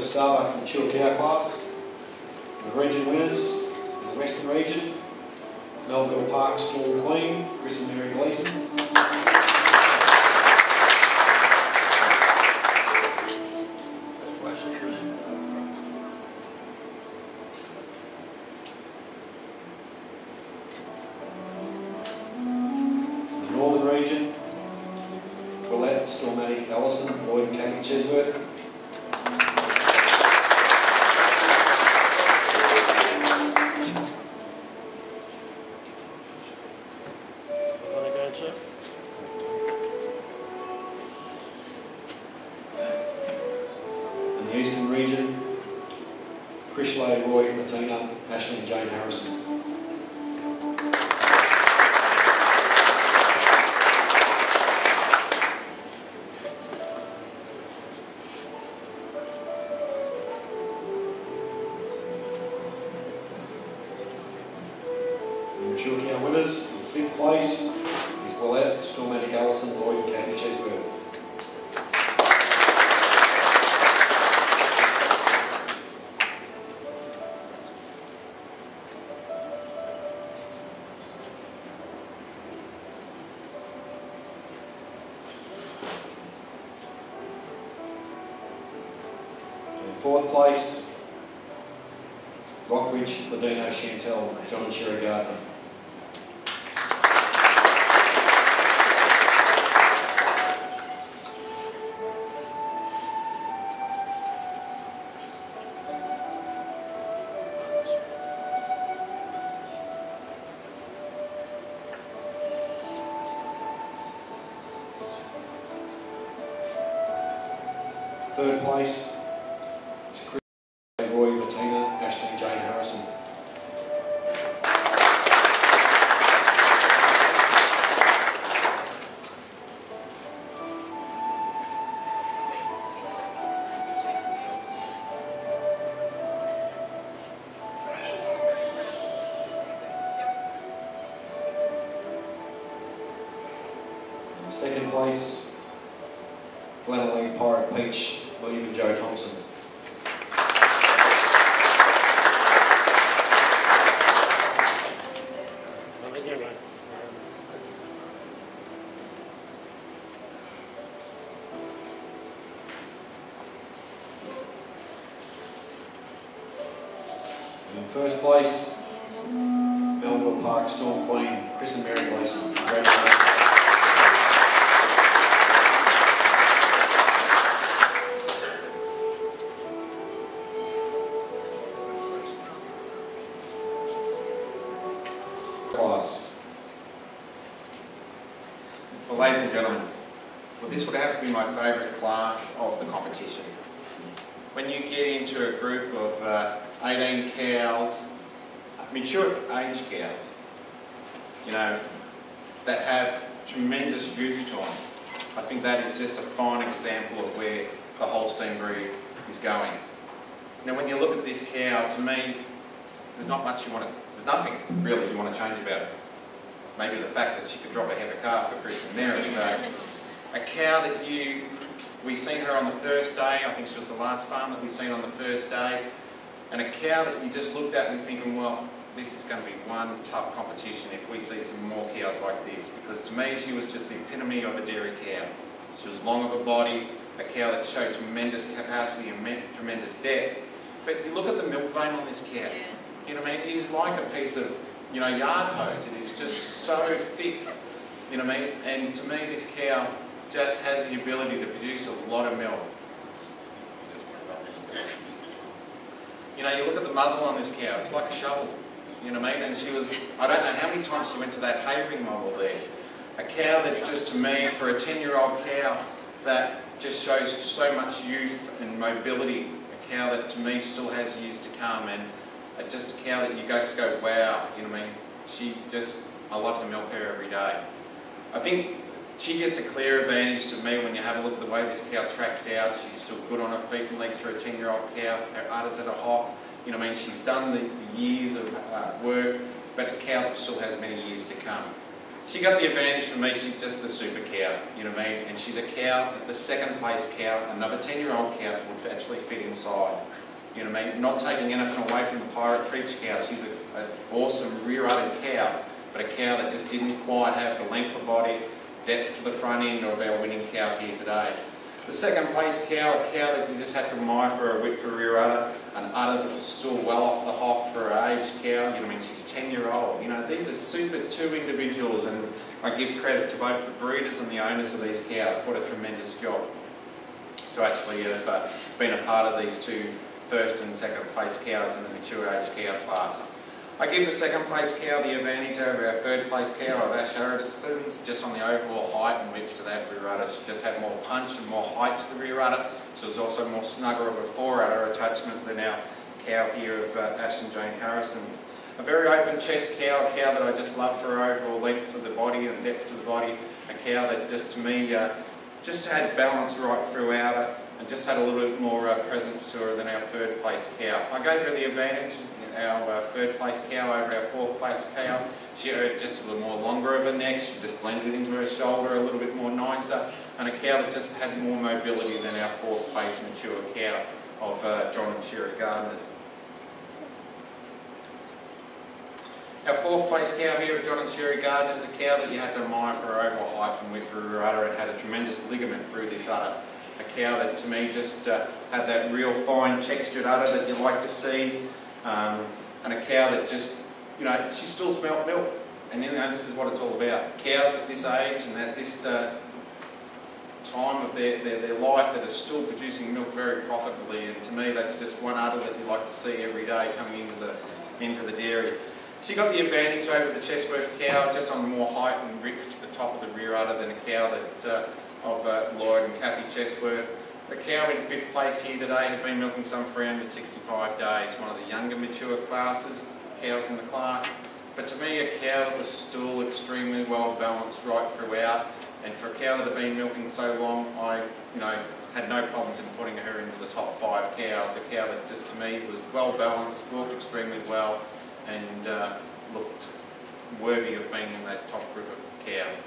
first Starbuck mature cow class. The region winners in the Western region, Melville Park Storm Queen, Chris and Mary Gleeson. The Northern region, Willette, Stormatic, Allison, Lloyd and Kathy Chesworth. In the Eastern region, Krishley, Roy, Martina, Ashley and Jane Harrison. The mature cow winners in 5th place is Willette, Stormatic, Allison, Lloyd and Kathy Chesworth. In 4th place, Rockridge, Ladino, Chantel, John and Sherry Gardner. Third place is Chris, Roy, Martina, Ashley and Jane Harrison. In 2nd place, Glenelg, Pirate Peach, William and Joe Thompson. In 1st place, Melville Park Storm Queen, Chris and Mary Gleeson. Congratulations. Class. Well, ladies and gentlemen, well, this would have to be my favourite class of the competition. When you get into a group of 18 cows, mature age cows, you know, that have tremendous youth to them, I think that is just a fine example of where the Holstein breed is going. Now, when you look at this cow, to me, there's not much there's nothing really you want to change about it. Maybe the fact that she could drop a heifer calf for Chris and Mary, but a cow that we seen her on the first day, I think she was the last farm that we seen on the first day, and a cow that you just looked at and thinking, well, this is going to be one tough competition if we see some more cows like this, because to me she was just the epitome of a dairy cow. She was long of a body, a cow that showed tremendous capacity and tremendous depth, but you look at the milk vein on this cow. You know what I mean? It is like a piece of, you know, yard hose. It is just so thick, you know what I mean? And to me, this cow just has the ability to produce a lot of milk. You know, you look at the muzzle on this cow, it's like a shovel, you know what I mean? And she was, I don't know how many times she went to that hay ring model there. A cow that just, to me, for a 10-year-old cow, that just shows so much youth and mobility. A cow that, to me, still has years to come. And just a cow that you just go, wow, you know what I mean? She just, I love to milk her every day. I think she gets a clear advantage to me when you have a look at the way this cow tracks out. She's still good on her feet and legs for a 10-year-old cow. Her udders at a hop. You know what I mean? She's done the years of work, but a cow that still has many years to come. She got the advantage for me, she's just the super cow, you know what I mean? And she's a cow that the 2nd place cow, another 10-year-old cow, would actually fit in inside. You know what I mean? Not taking anything away from the Pirate Creek's cow. She's an awesome rear-uddered cow, but a cow that just didn't quite have the length of body, depth to the front end of our winning cow here today. The second place cow, a cow that you just have to admire for her width for rear udder, an udder that was still well off the hop for her aged cow. You know what I mean? She's 10-year-old. You know, these are super two individuals, and I give credit to both the breeders and the owners of these cows. What a tremendous job to actually have been a part of these two first and second place cows in the mature age cow class. I give the second place cow the advantage over our third place cow of Ash Harrison's, just on the overall height and width to that rear udder. She just had more punch and more height to the rear udder. She was also more snugger of a fore udder attachment than our cow here of Ash and Jane Harrison's. A very open chest cow, a cow that I just love for her overall length of the body and depth of the body. A cow that just to me just had balance right throughout her and just had a little bit more presence to her than our third place cow. I gave her the advantage, our third place cow over our fourth place cow. She had just a little more longer of a neck, she just blended into her shoulder a little bit more nicer, and a cow that just had more mobility than our fourth place mature cow of John and Sherry Gardners. Our fourth place cow here of John and Sherry Gardners is a cow that you had to admire for her overall height and width for her udder. It had a tremendous ligament through this udder. A cow that to me just had that real fine textured udder that you like to see. And a cow that just, you know, she still smelled milk. And you know, this is what it's all about. Cows at this age and at this time of their life that are still producing milk very profitably. And to me, that's just one udder that you like to see every day coming into the dairy. She got the advantage over the Chestworth cow just on more height and width to the top of the rear udder than a cow that of Lloyd and Kathy Chestworth. The cow in fifth place here today had been milking some for 365 days, one of the younger mature classes, cows in the class. But to me, a cow that was still extremely well balanced right throughout, and for a cow that had been milking so long, I had no problems in putting her into the top 5 cows. A cow that just to me was well balanced, walked extremely well, and looked worthy of being in that top group of cows.